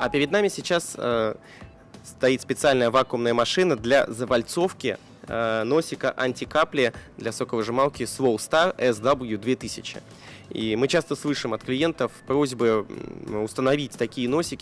А перед нами сейчас стоит специальная вакуумная машина для завальцовки носика антикапли для соковыжималки Swole Star SW2000. И мы часто слышим от клиентов просьбы установить такие носики